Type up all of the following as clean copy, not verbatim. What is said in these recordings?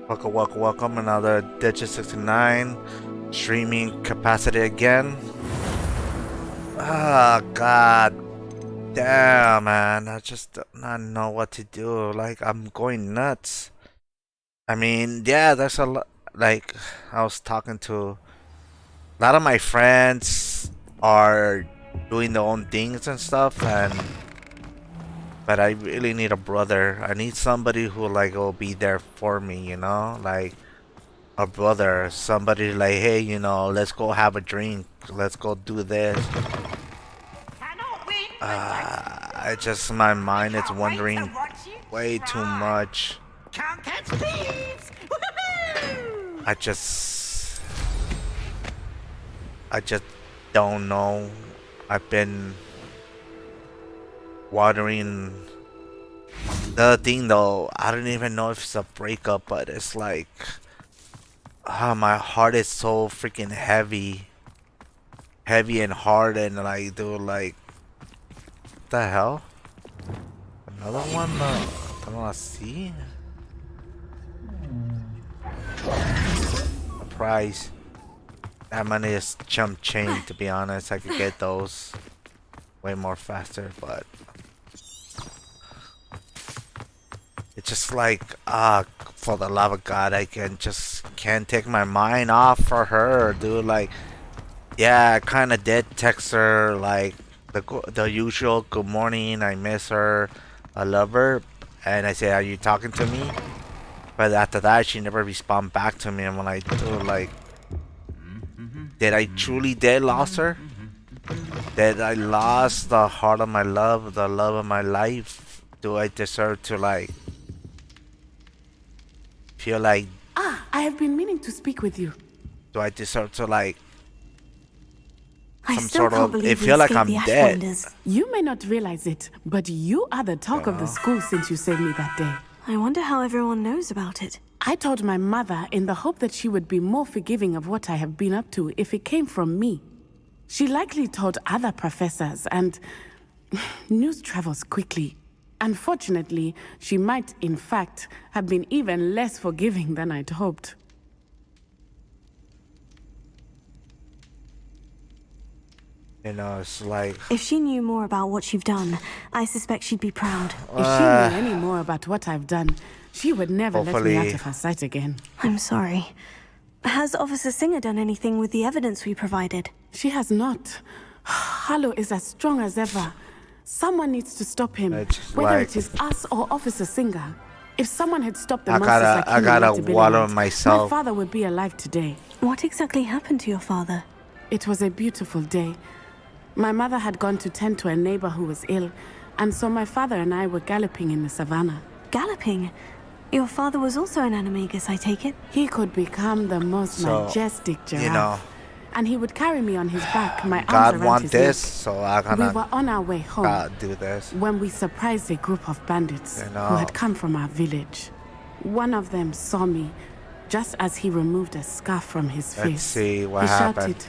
Welcome. Another Digit 69 streaming capacity again. Ah, god damn, man. I just do not know what to do. Like, I'm going nuts. I mean, yeah, there's a lot. Like, I was talking to a lot of my friends are doing their own things and stuff, but I really need a brother. I need somebody who like will be there for me, like a brother, somebody like, hey, let's go have a drink, let's go do this. I just, my mind is wandering way too much. Can't catch thieves! I just, I just don't know. I've been wandering. The other thing though, I don't even know if it's a breakup, but it's like, my heart is so freaking heavy and hard, and like, dude, like, what the hell? Another one? I don't wanna see. A prize. That money is chump change, to be honest. I could get those way more faster, but it's just like, for the love of God, I can't take my mind off for her, dude. Like, yeah, I kind of did text her, like, the usual good morning, I miss her, I love her, and I say, are you talking to me? But after that, she never respond back to me. I'm like, dude, like, did I truly did lost her? Did I lost the heart of my love, the love of my life? Do I deserve to, like, feel like, I have been meaning to speak with you. do I deserve to, like, I some still sort can't of, believe it feel like I'm the dead. Ashwinders. You may not realize it, but you are the talk of the school since you saved me that day. I wonder how everyone knows about it. I told my mother in the hope that she would be more forgiving of what I have been up to if it came from me. She likely told other professors, and news travels quickly. Unfortunately, she might, in fact, have been even less forgiving than I'd hoped. It's like, If she knew more about what you've done, I suspect she'd be proud. If she knew any more about what I've done, she would never let me Hopefully. out of her sight again. I'm sorry. Has Officer Singer done anything with the evidence we provided? She has not. Harlow is as strong as ever. Someone needs to stop him, It's whether like- it is us or Officer Singer. If someone had stopped the I monsters gotta- like I him gotta in White water Billiard, myself. my father would be alive today. What exactly happened to your father? It was a beautiful day. My mother had gone to tend to a neighbor who was ill, and so my father and I were galloping in the savannah. Galloping? Your father was also an animagus, I take it? He could become the most So, majestic giraffe. you know, and he would carry me on his back, my arms God around want his this, neck. so I We gotta were on our way home do this. when we surprised a group of bandits You who know. had come from our village. One of them saw me just as he removed a scarf from his face. Let's see what he happened. shouted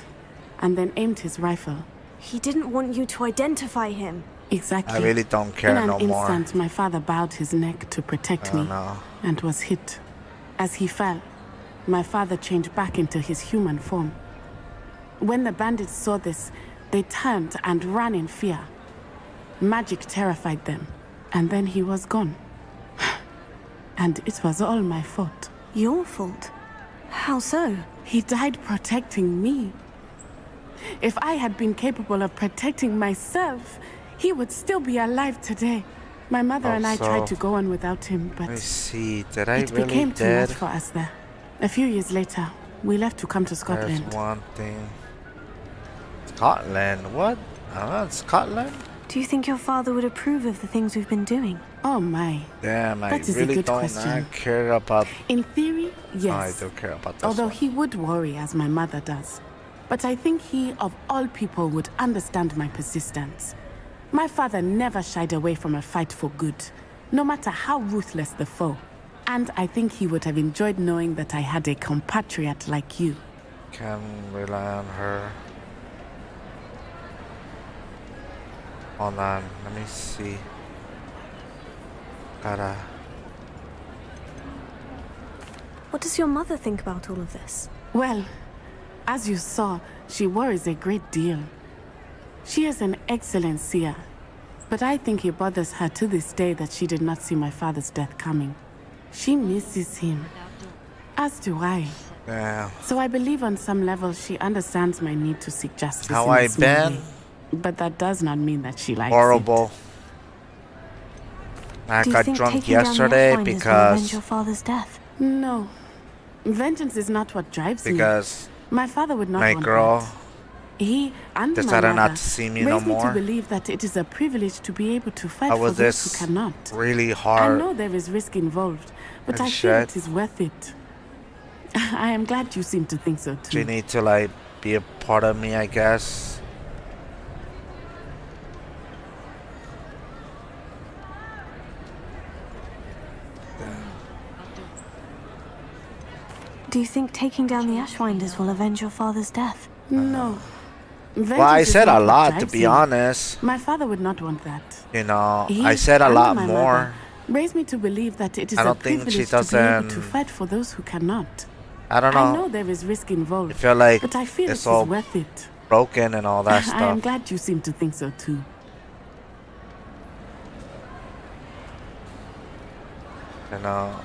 and then aimed his rifle. He didn't want you to identify him. Exactly. I really don't care In an no more. instant, my father bowed his neck to protect me no. and was hit. As he fell, my father changed back into his human form. When the bandits saw this, they turned and ran in fear. Magic terrified them, and then he was gone. And it was all my fault. Your fault? How so? He died protecting me. If I had been capable of protecting myself, he would still be alive today. My mother and I tried to go on without him, Let me but see, did I it really became too dead? much for us there. A few years later, we left to come to There's Scotland. one thing. Scotland? What? Scotland? Do you think your father would approve of the things we've been doing? Oh my. Damn, I That is a really good don't question. care about. In theory, yes. I do care about this. Although one. he would worry, as my mother does. But I think he, of all people, would understand my persistence. My father never shied away from a fight for good, no matter how ruthless the foe. And I think he would have enjoyed knowing that I had a compatriot like you. Can rely on her. Hold on, let me see. Gotta. What does your mother think about all of this? Well, as you saw, she worries a great deal. She is an excellent seer, but I think it bothers her to this day that she did not see my father's death coming. She misses him, as do I. Yeah. So I believe on some level she understands my need to seek justice How in a I small been? way. But that does not mean that she likes Horrible. it. I Do you got think drunk taking down the yesterday Ashwinders will avenge because your father's death? No. Vengeance is not what drives me. because My father would not my want girl that. He and my decided mother not to see me no raised me to more. believe that it is a privilege to be able to fight How for was those this who cannot. really I hard? know there is risk involved, but and I feel shit. it is worth it. I am glad you seem to think so too. You need to like be a part of me, I guess. Do you think taking down the Ashwinders will avenge your father's death? No. Well, I Vengeance is said not a what lot, to drives be me. honest. My father would not want that. You know, He I said a and lot my more. mother raised me to believe that it is I a don't think she privilege to be able to doesn't- fight for those who cannot. I don't I know. know there is risk involved, I feel like but I feel it it's is all worth it. broken and all that I am stuff. glad you seem to think so too. You know.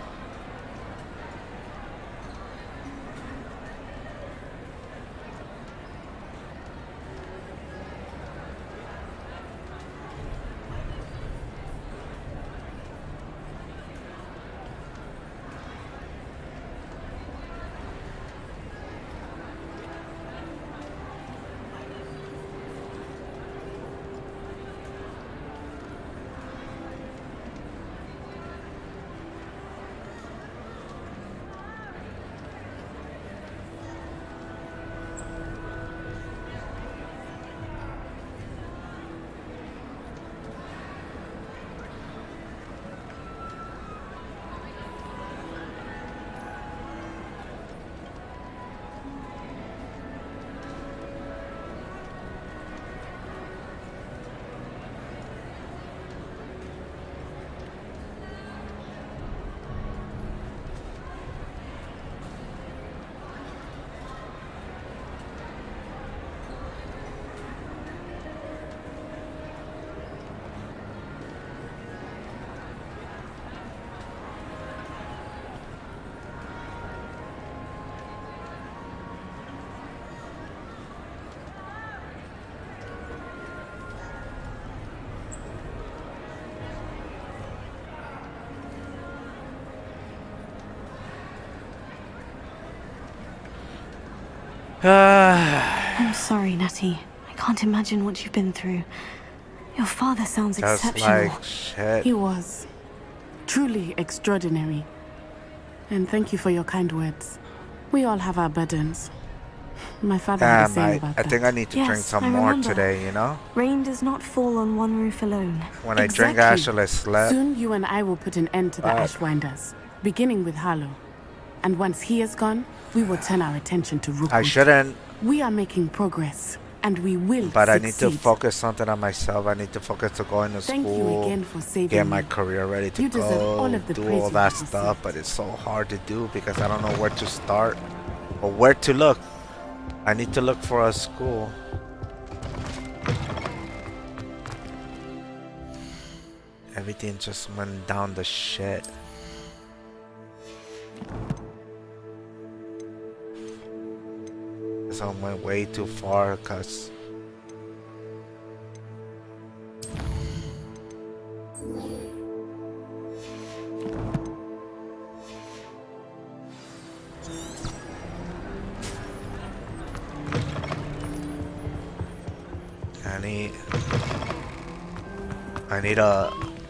I'm sorry, Natty. I can't imagine what you've been through. Your father sounds That's exceptional. like shit. He was truly extraordinary. And thank you for your kind words. We all have our burdens. My father had a Damn, saying about I that. think I need to drink Yes, some I more remember. today, you know? Rain does not fall on one roof alone. When I drink, I actually slept. Soon you and I will put an end to the Ashwinders, beginning with Harlow. And once he is gone, we will turn our attention to Rookwood. I shouldn't, We are making progress, and we will but I need to succeed. focus something on myself. I need to focus to going to Thank you school, again for saving get my me. career ready to You deserve go, all of the do praise all you that have stuff, received. but it's so hard to do because I don't know where to start or where to look. I need to look for a school. Everything just went down the shit. This one went way too far because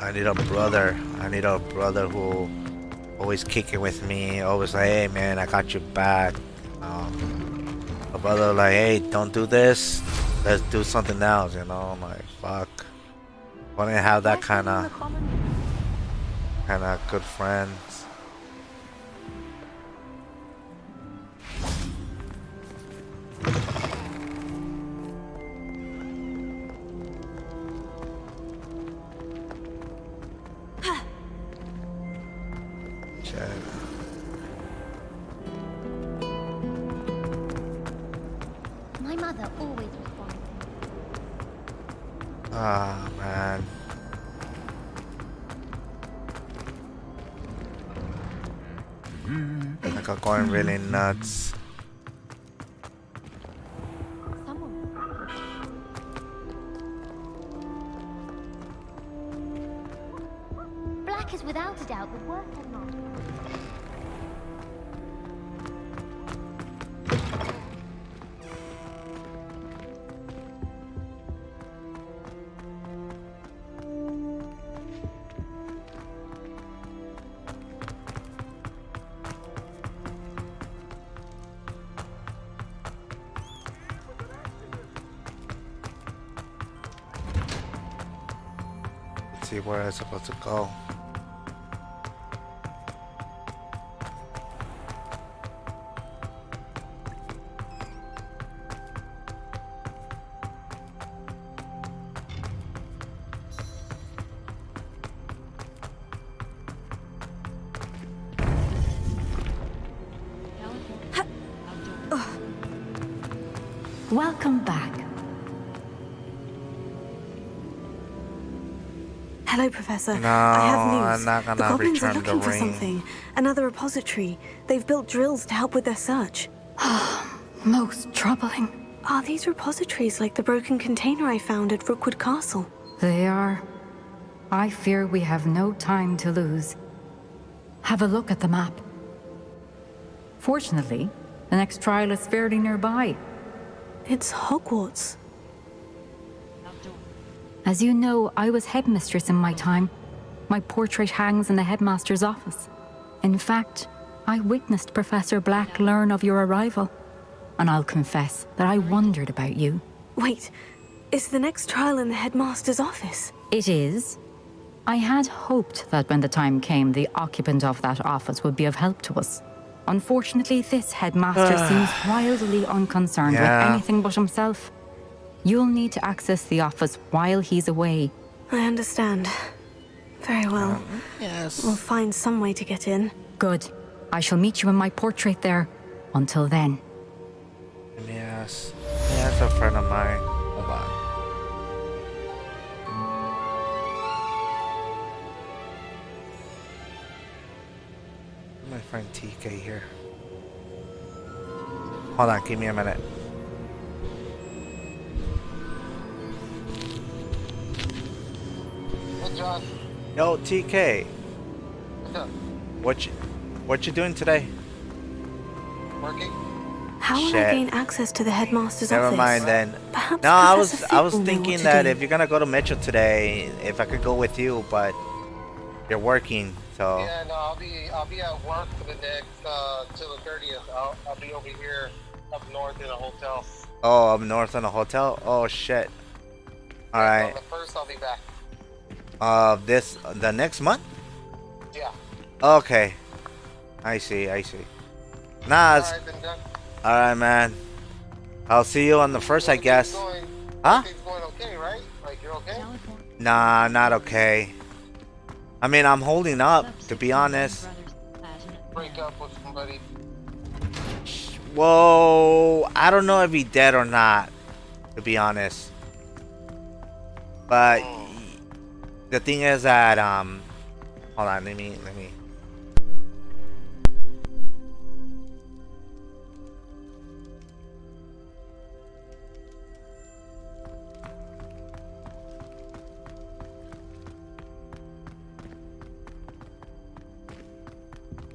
I need a brother. I need a brother who always kicking with me, always like, hey man, I got your back. A brother like, hey, don't do this. Let's do something else, you know. I'm like, fuck. I didn't have that kind of good friends. Shit. Arthur always responds. Ah, man. I got going really nuts. Someone. Black is without a doubt the worst headmaster. Let's see where I'm supposed to go. Welcome back. Hello, Professor. No, I have news. I'm not The gonna goblins are return the looking for ring. something. Another repository. They've built drills to help with their search. Most troubling. Are these repositories like the broken container I found at Rookwood Castle? They are. I fear we have no time to lose. Have a look at the map. Fortunately, the next trial is fairly nearby. It's Hogwarts. As you know, I was headmistress in my time. My portrait hangs in the headmaster's office. In fact, I witnessed Professor Black learn of your arrival. And I'll confess that I wondered about you. Wait, is the next trial in the headmaster's office? It is. I had hoped that when the time came, the occupant of that office would be of help to us. Unfortunately, this headmaster seems wildly unconcerned with Yeah. anything but himself. You'll need to access the office while he's away. I understand. Very well. Yes. We'll find some way to get in. Good. I shall meet you in my portrait there. Until then. Yes. Yeah, that's a friend of mine. Hold on. My friend TK here. Hold on, give me a minute. Hey, Josh. Yo, TK, What's up? what you doing today? Working? How will Shit. I gain access to the headmaster's Never office? mind then. Perhaps No, I Professor was Fig will know what thinking to that do. if you're gonna go to Metro today, if I could go with you, but you're working, so Yeah, no, I'll be at work for the next till the 30th. I'll be over here up north in a hotel. oh, up north in a hotel. Oh shit. All On right. the first, I'll be back. The next month. Yeah. Okay. I see. Nah, it's, Alright, then done. all right, man. I'll see you on the first, I guess. Huh? Everything's going okay, right? Like you're okay? Nah, not okay. I mean, I'm holding up, to be honest. Break up with somebody. Whoa, I don't know if he's dead or not, to be honest. But the thing is that hold on, let me.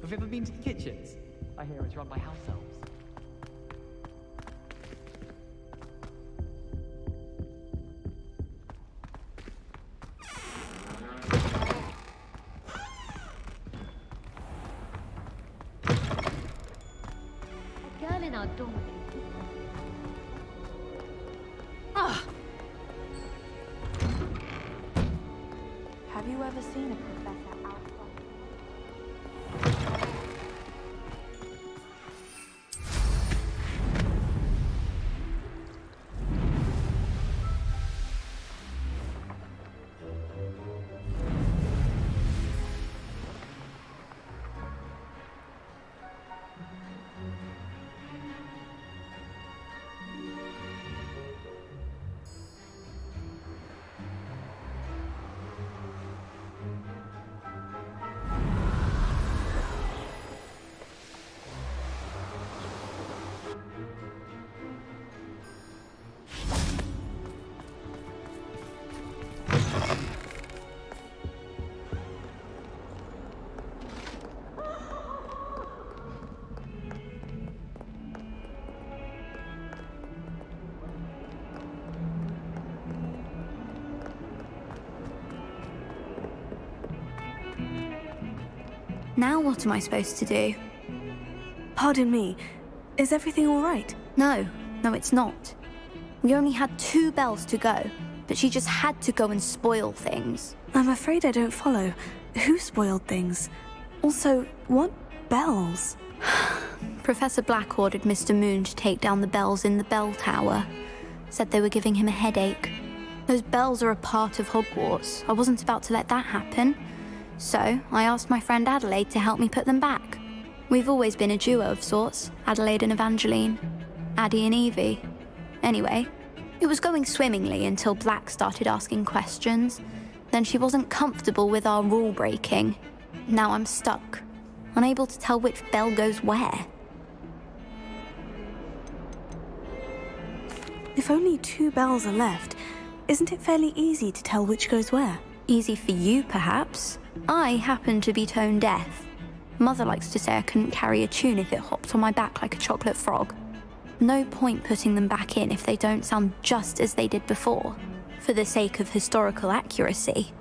Have you ever been to the kitchens? I hear it's run by house elves. A girl in our dormitory. Have you ever seen a professor out front? Now what am I supposed to do? Pardon me, is everything all right? No, it's not. We only had 2 bells to go, but she just had to go and spoil things. I'm afraid I don't follow. Who spoiled things? Also, what bells? Professor Black ordered Mr. Moon to take down the bells in the bell tower. Said they were giving him a headache. Those bells are a part of Hogwarts. I wasn't about to let that happen. So, I asked my friend Adelaide to help me put them back. We've always been a duo of sorts, Adelaide and Evangeline. Addie and Evie. Anyway, it was going swimmingly until Black started asking questions. Then she wasn't comfortable with our rule breaking. Now I'm stuck, unable to tell which bell goes where. If only 2 bells are left, isn't it fairly easy to tell which goes where? Easy for you, perhaps. I happen to be tone deaf. Mother likes to say I couldn't carry a tune if it hopped on my back like a chocolate frog. No point putting them back in if they don't sound just as they did before, for the sake of historical accuracy.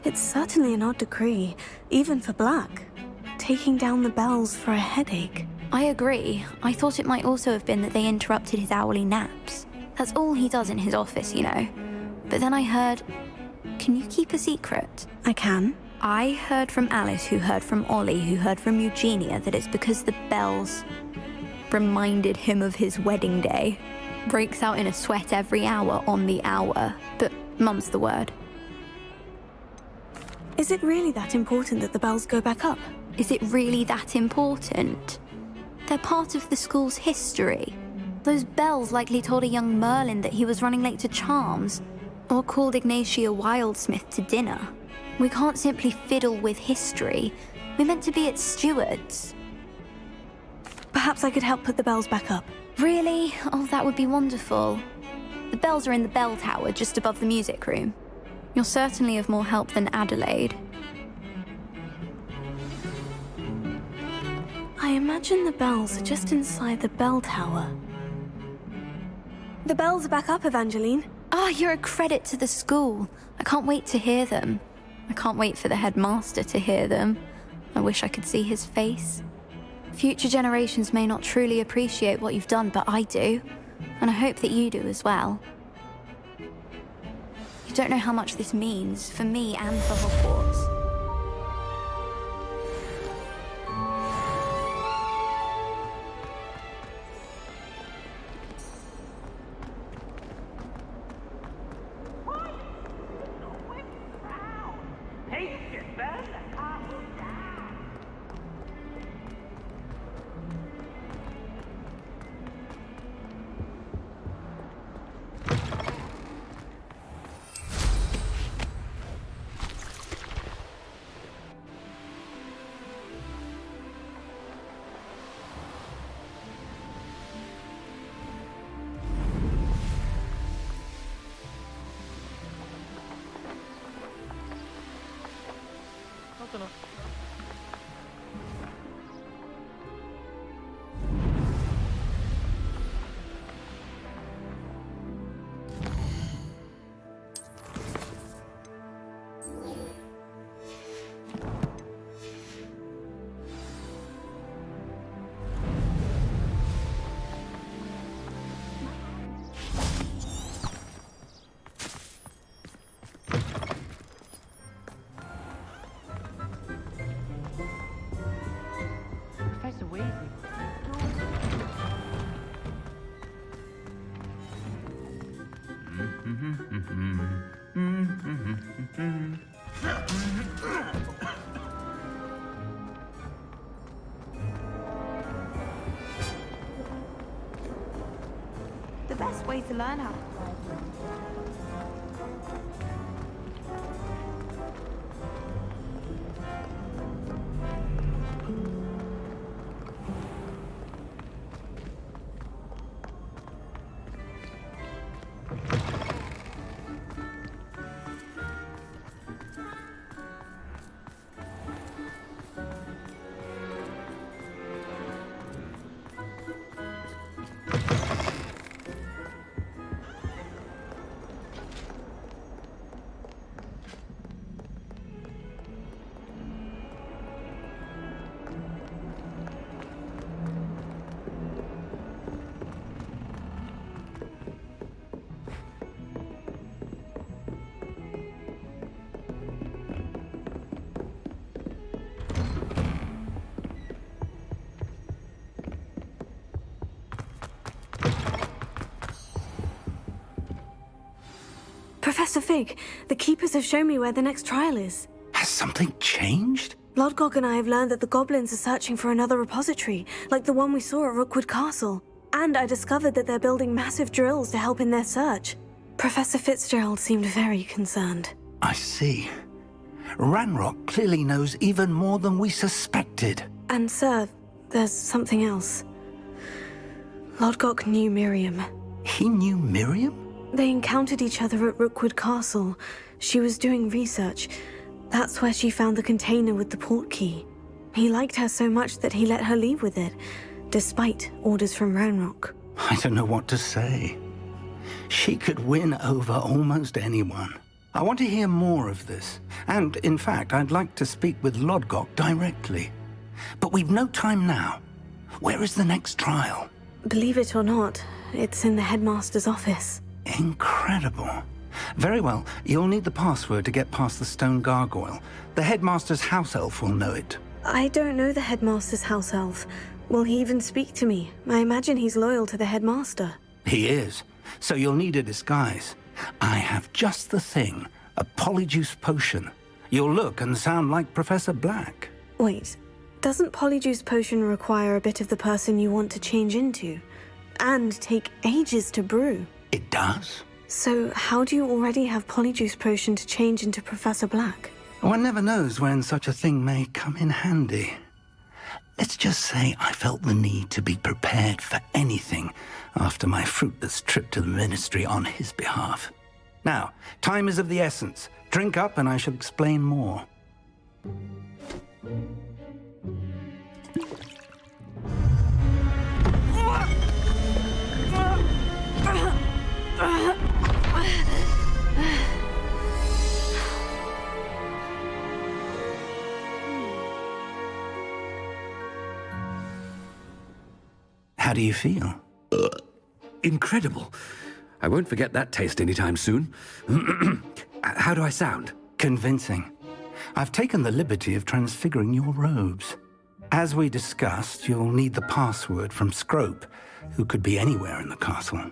It's certainly an odd decree, even for Black. Taking down the bells for a headache. I agree. I thought it might also have been that they interrupted his hourly naps. That's all he does in his office, you know. But then I heard... Can you keep a secret? I can. I heard from Alice, who heard from Ollie, who heard from Eugenia, that it's because the bells reminded him of his wedding day. Breaks out in a sweat every hour on the hour. But mum's the word. Is it really that important that the bells go back up? Is it really that important? They're part of the school's history. Those bells likely told a young Merlin that he was running late to Charms, or called Ignatia Wildsmith to dinner. We can't simply fiddle with history. We're meant to be its stewards. Perhaps I could help put the bells back up. Really? Oh, that would be wonderful. The bells are in the bell tower just above the music room. You're certainly of more help than Adelaide. I imagine the bells are just inside the bell tower. The bells are back up, Evangeline. You're a credit to the school. I can't wait to hear them. I can't wait for the headmaster to hear them. I wish I could see his face. Future generations may not truly appreciate what you've done, but I do. And I hope that you do as well. You don't know how much this means for me and for Hogwarts. Professor Weasley. The best way to learn how to fly. Professor Fig, the Keepers have shown me where the next trial is. Has something changed? Lodgok and I have learned that the goblins are searching for another repository, like the one we saw at Rookwood Castle. And I discovered that they're building massive drills to help in their search. Professor Fitzgerald seemed very concerned. I see. Ranrock clearly knows even more than we suspected. And sir, there's something else. Lodgok knew Miriam. He knew Miriam? They encountered each other at Rookwood Castle. She was doing research. That's where she found the container with the port key. He liked her so much that he let her leave with it, despite orders from Ranrock. I don't know what to say. She could win over almost anyone. I want to hear more of this. And, in fact, I'd like to speak with Lodgok directly. But we've no time now. Where is the next trial? Believe it or not, it's in the headmaster's office. Incredible. Very well, you'll need the password to get past the stone gargoyle. The headmaster's house elf will know it. I don't know the headmaster's house elf. Will he even speak to me? I imagine he's loyal to the headmaster. He is. So you'll need a disguise. I have just the thing. A polyjuice potion. You'll look and sound like Professor Black. Wait, doesn't polyjuice potion require a bit of the person you want to change into? And take ages to brew? It does. So how do you already have polyjuice potion to change into Professor Black? One never knows when such a thing may come in handy. Let's just say I felt the need to be prepared for anything after my fruitless trip to the ministry on his behalf. Now, time is of the essence. Drink up and I shall explain more. How do you feel? Incredible. I won't forget that taste anytime soon. How do I sound? Convincing. I've taken the liberty of transfiguring your robes. As we discussed, you'll need the password from Scrope, who could be anywhere in the castle.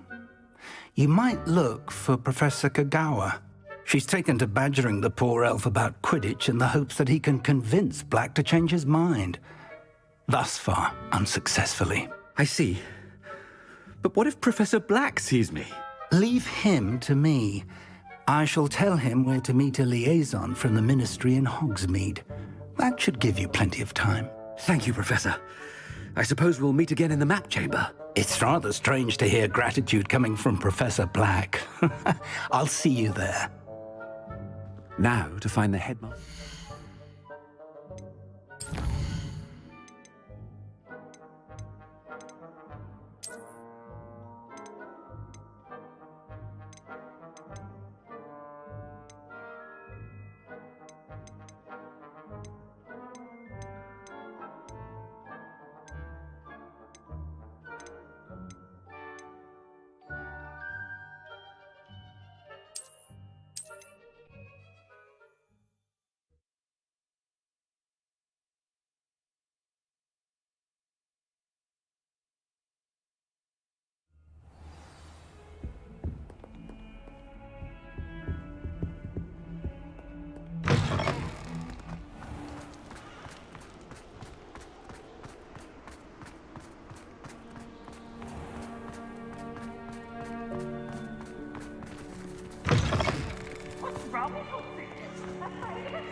You might look for Professor Kagawa. She's taken to badgering the poor elf about Quidditch in the hopes that he can convince Black to change his mind. Thus far, unsuccessfully. I see. But what if Professor Black sees me? Leave him to me. I shall tell him where to meet a liaison from the ministry in Hogsmeade. That should give you plenty of time. Thank you, Professor. I suppose we'll meet again in the map chamber. It's rather strange to hear gratitude coming from Professor Black. I'll see you there. Now to find the headmaster.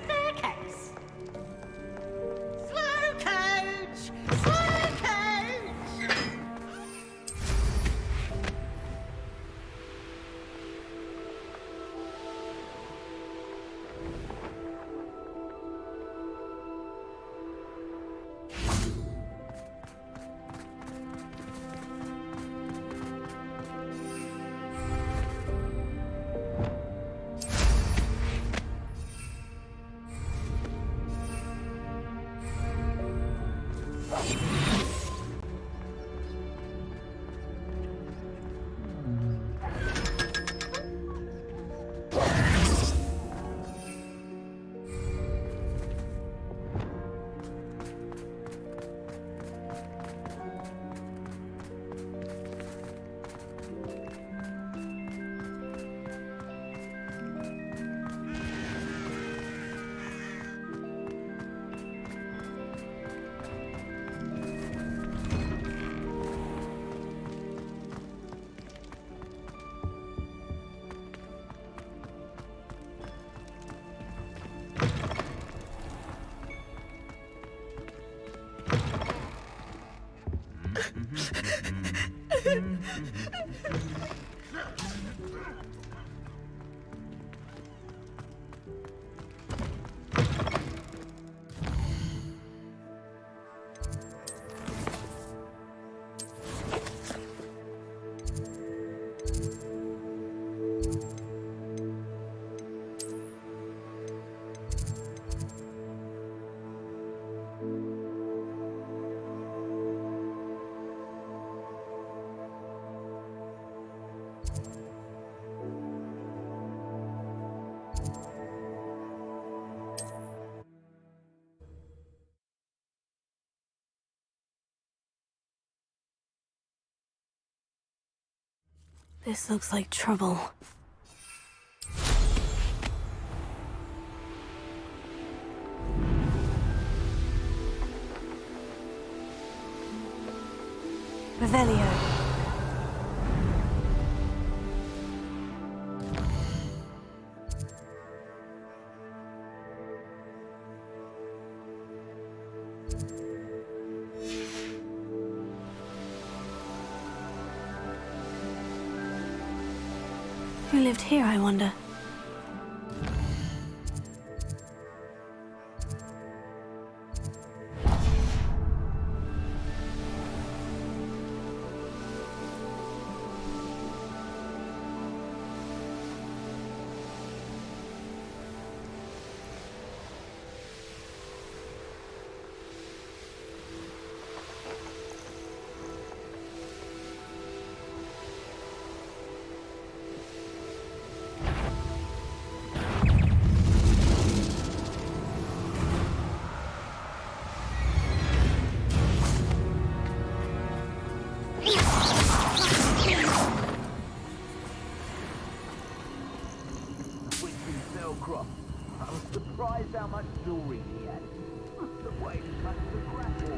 Staircase. Slow coach. Slow coach. This looks like trouble. Revelio. Who lived here, I wonder? I was surprised how much jewelry he had. Must have weighed as much as a crap wall.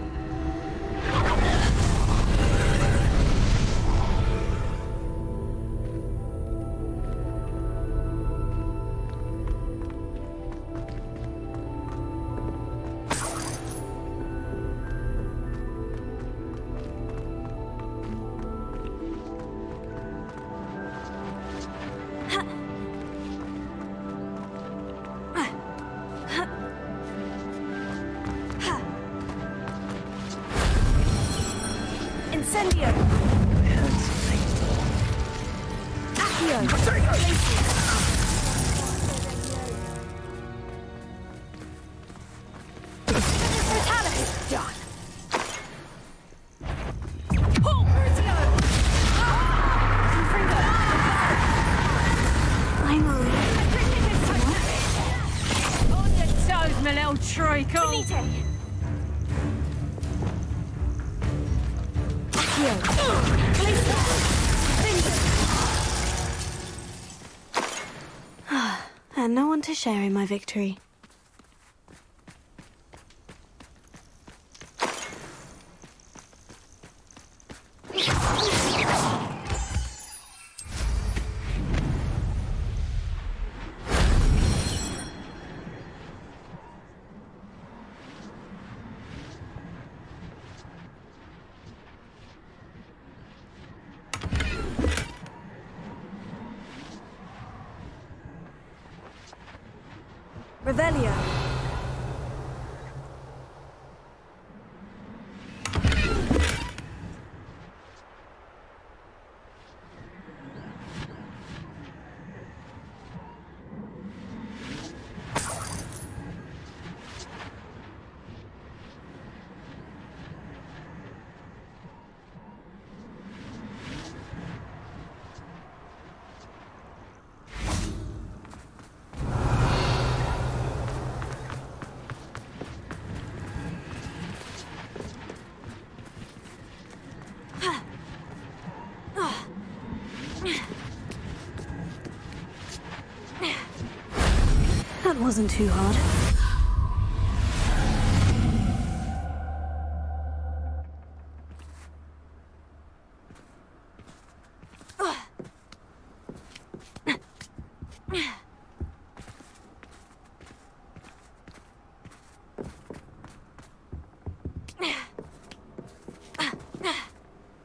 Incendio! Accio! Fatalis! Done! Pull! Vertigo! Confringo! Finally! On your toes, my little treacle! Finite! And no one to share in my victory. Revelio. That wasn't too hard.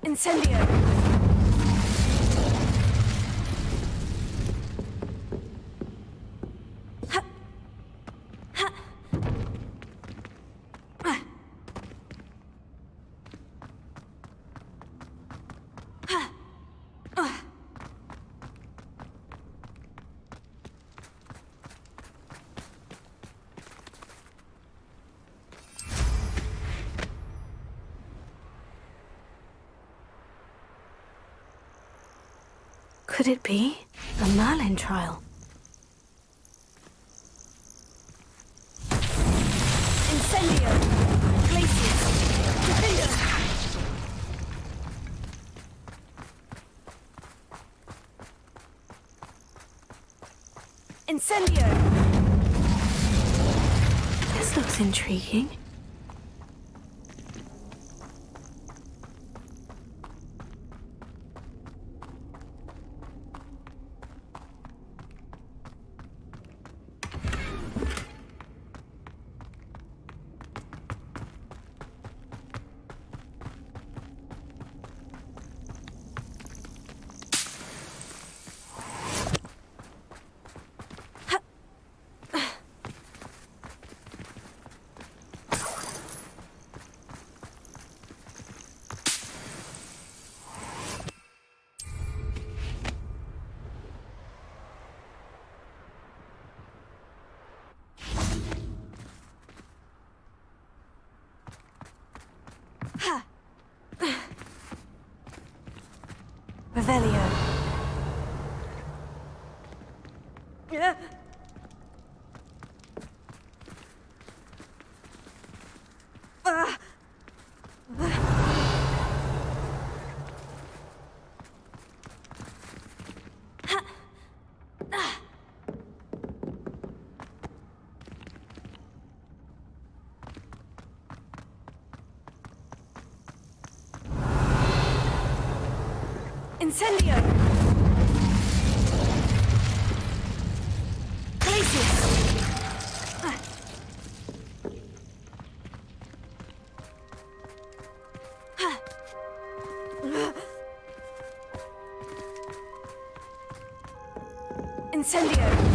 Incendio! Could it be a Merlin trial? Incendio! Glacius! Defender! Incendio! This looks intriguing. Revelio. Incendio! Glacius! Incendio!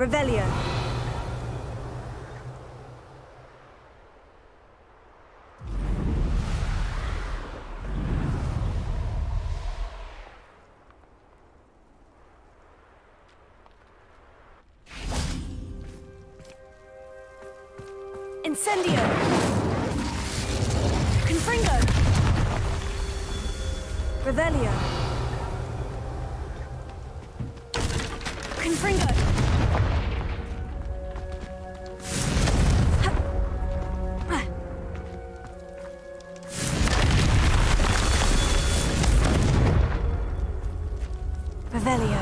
Revelio. Incendio. Confringo. Revelio. Confringo. Revelio.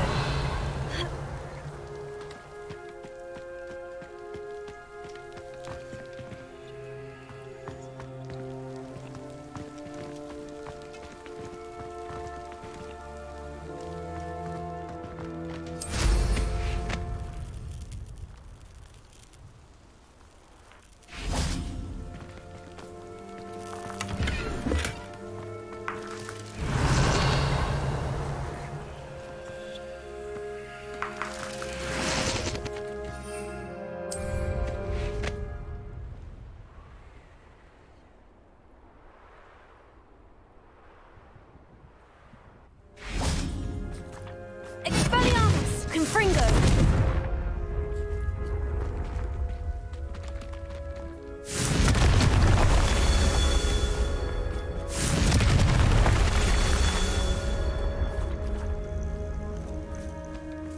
Expelliarmus! Confringo!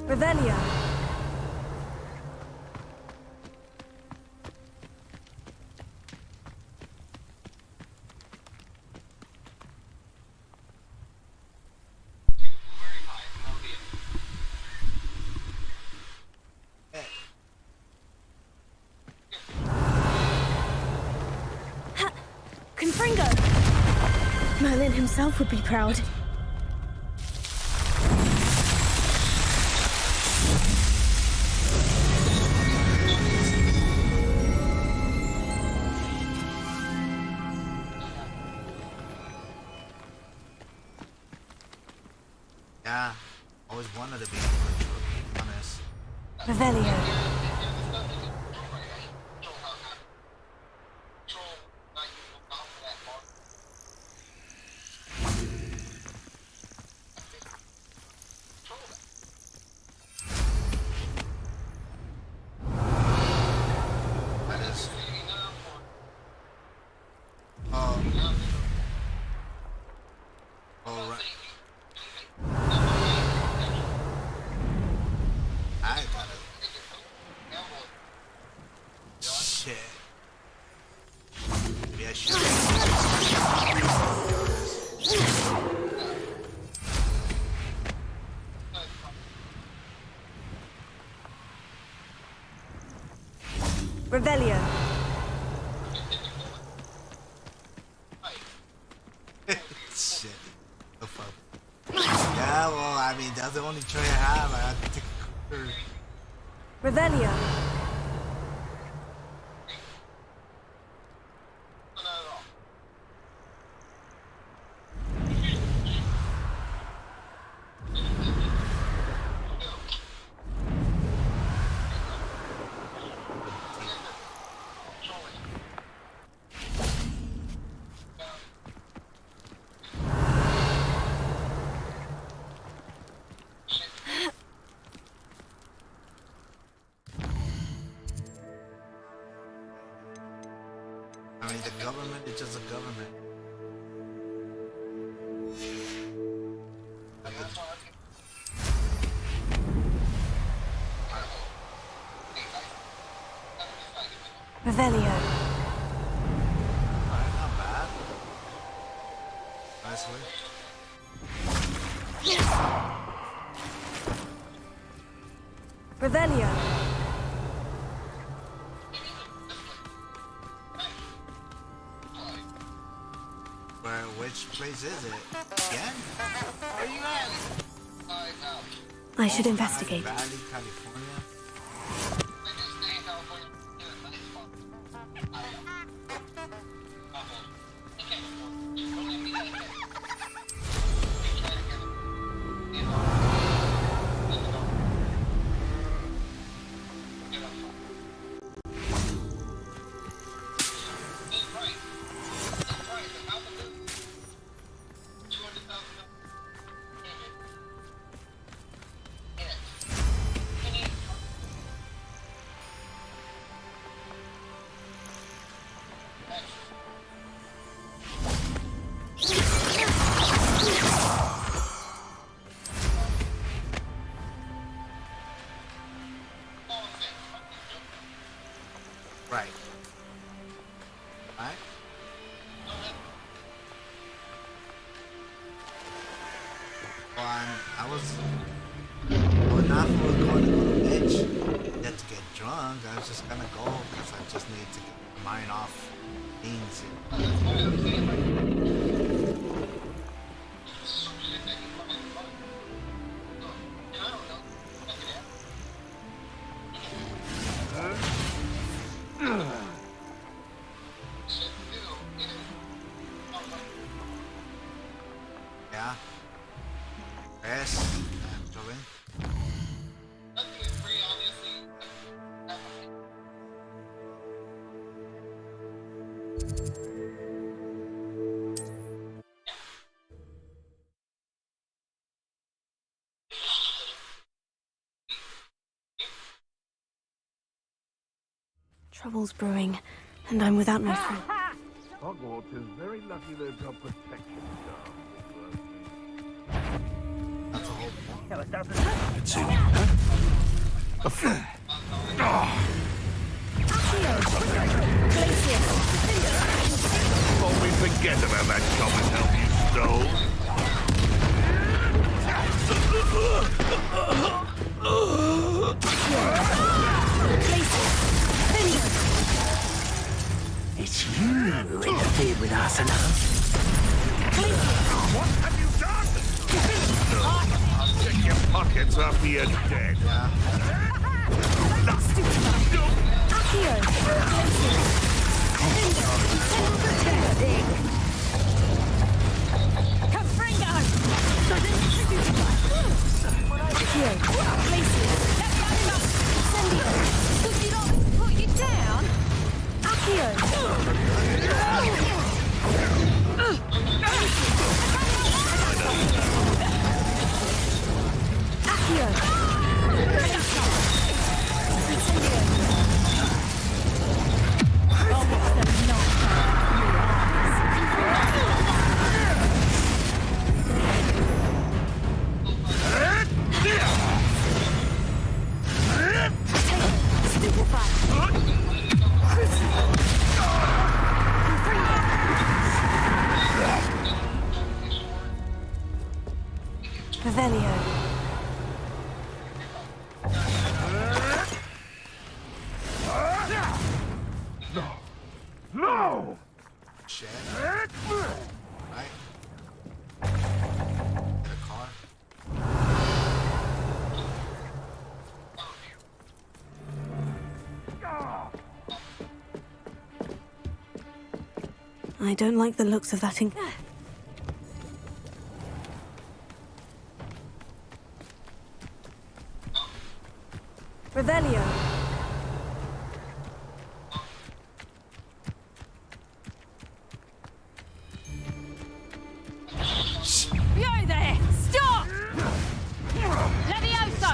Revelio. Confringo! Merlin himself would be proud. Yeah, always wanted to be a virtual, to be honest. Revelio. Revelio. Shit. The fuck. Yeah, well, I mean, that's the only choice I have. I have to take a cooler. Revelio. I mean, the government is just a government. Revelio. Alright, not bad. Nice way. Revelio. Where, which place is it? Again? Where you at? I should investigate. Valley, California. Right. Right? Well, I was not going to go to bitch yet to get drunk. I was just gonna go because I just need to get my mind off things. Yeah. Yes. I'm going. Trouble's brewing, and I'm without my friend. Hogwarts is very lucky they've got protection staff. That's a whole point. No, it doesn't. It's in you, huh? Before we forget about that common help you stole. It's you who interfered with Arsenal. What have you done? I'll check your pockets after you're dead. Revelio. I don't like the looks of that ink. Revelio. You there! Stop! Levioso!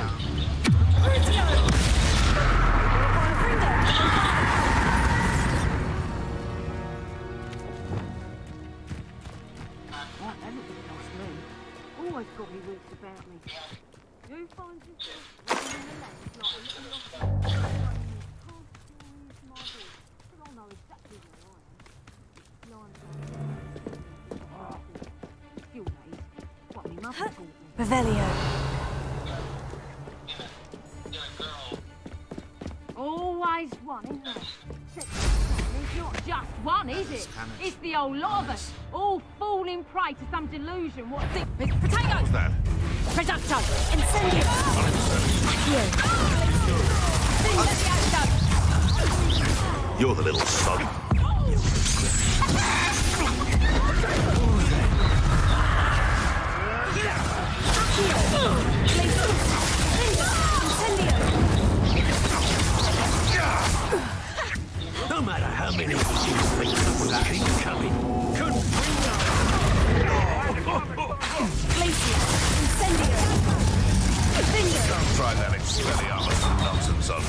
Always got me wits about me. Who finds yourself running in the land like a little lost but I'll know exactly where I am. Still days. What me mother taught me. Revelio. Always one, isn't there? It's not just one, is it? It's the old lot of us, all falling prey to some delusion. What thing? It's potatoes! What's that? Reducto! Incendio! Accio! You're the little sod. No matter how many of you think will keep coming, couldn't Don't try that Expelliarmus nonsense on me.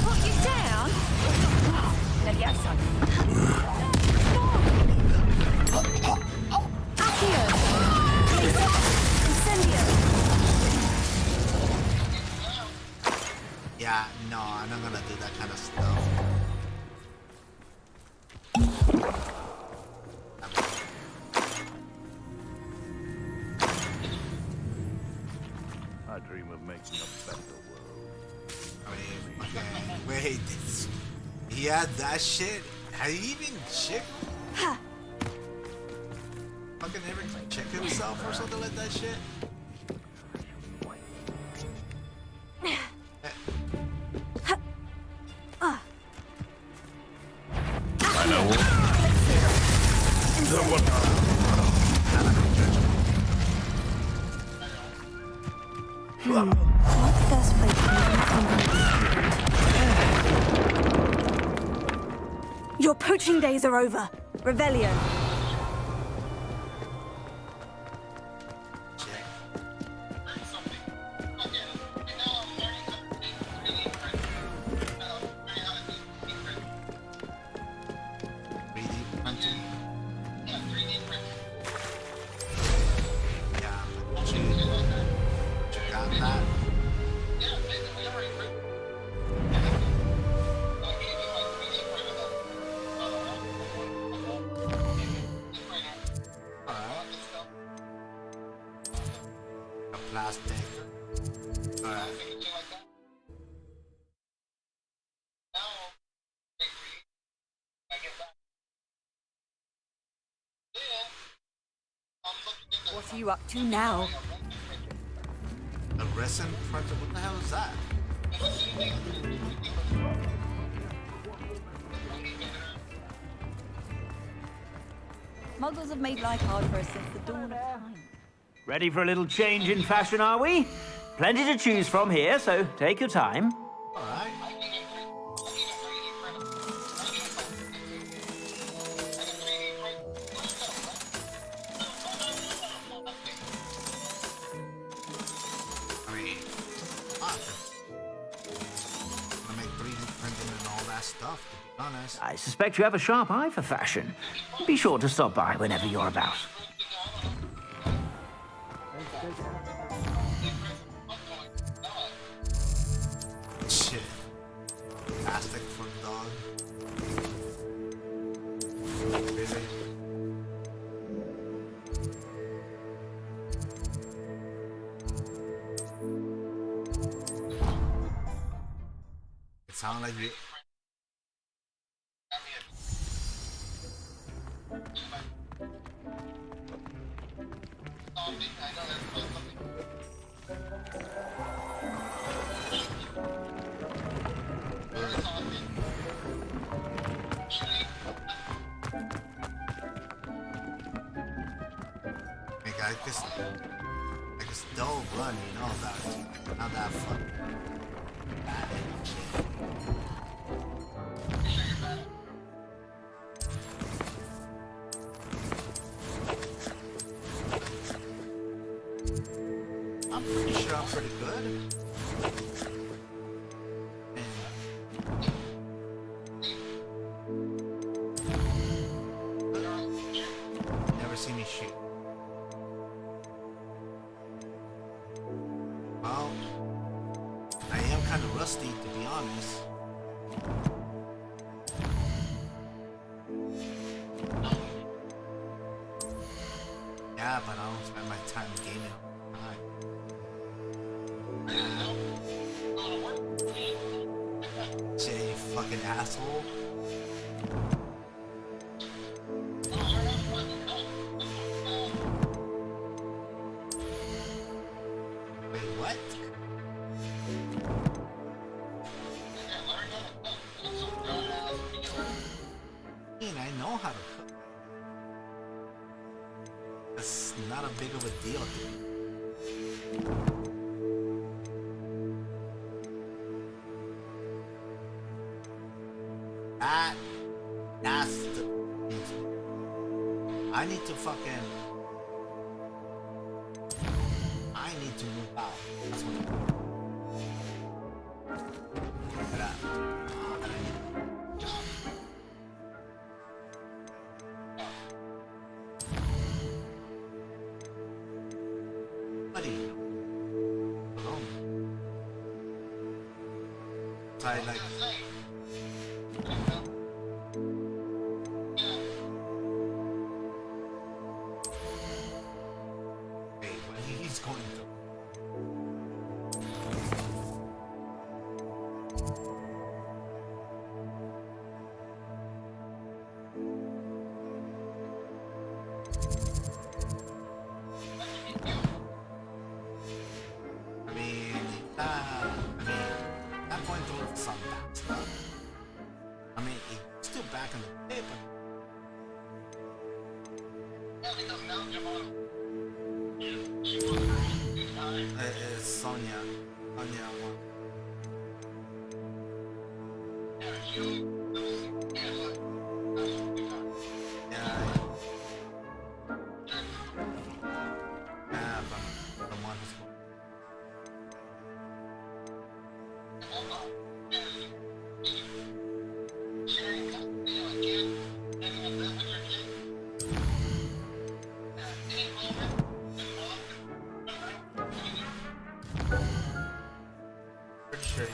Put you down? Levioso! Accio! Incendio! Yeah, no, I'm not gonna do that kind of stuff. I dream of making a better world. I mean, okay, wait, he had that shit? Had he even checked? Fucking ever check himself or something like that shit? I know what. Not the best place to come. Your poaching days are over. Revelio. What are you up to now? A resin project? What the hell is that? Muggles have made life hard for us since the dawn of time. Ready for a little change in fashion, are we? Plenty to choose from here, so take your time. Alright. I mean, I make 3D printing and all that stuff, to be honest. I suspect you have a sharp eye for fashion. Be sure to stop by whenever you're about. Shit. Plastic for dog. Really? It sounds like you. Like I just don't run, you know, not that fun. Bad and shit. I'm pretty sure I'm pretty good. Never see me shoot. Well, I am kind of rusty, to be honest. Yeah, but I don't spend my time gaming. Say, fucking asshole. Wait, what? I know how to cook. That's not a big of a deal, dude. That's the... I need to fucking... I need to move out. That's what buddy. Alone. I like... He's going to. I'm going through some bad stuff. I mean, it's still back in the day, but it's Sonia. Sonia one. Yeah, but the one who's pretty sure.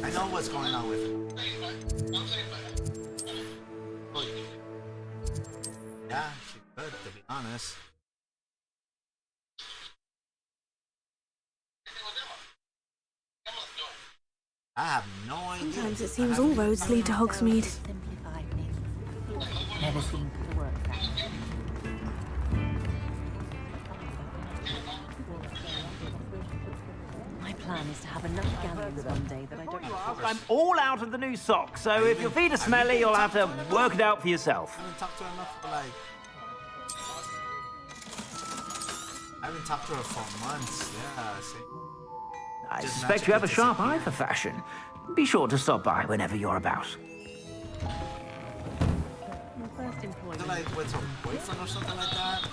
I know what's going on with it. Yeah, she could, to be honest. I have no idea. Sometimes it seems all roads lead to Hogsmeade. Never seen the work My plan is to have enough galleons one day that I don't... I'm all out of the new socks, so if your feet are smelly, you'll have to work it out for yourself. I haven't talked to her enough for like... I haven't talked to her for months, yeah, see. I suspect you have a sharp eye for fashion. Be sure to stop by whenever you're about. First employee. Like with her boyfriend or something like that?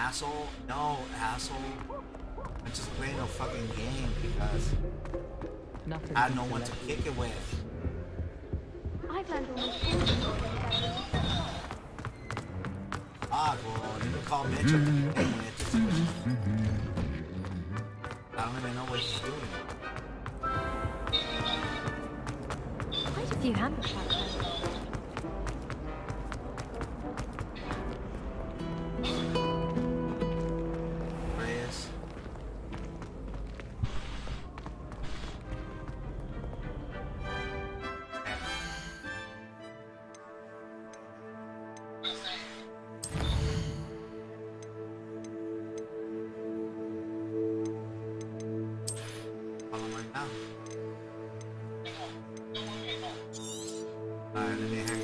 asshole? No, asshole. I'm just playing a fucking game because Nothing I had no one to kick it with. I've learned almost everything about Ah, well, you can call Mitch up to begin with. To see what I don't even know what he's doing. Quite a few hammers out there. Reyes. Follow right now. Alright, let me hang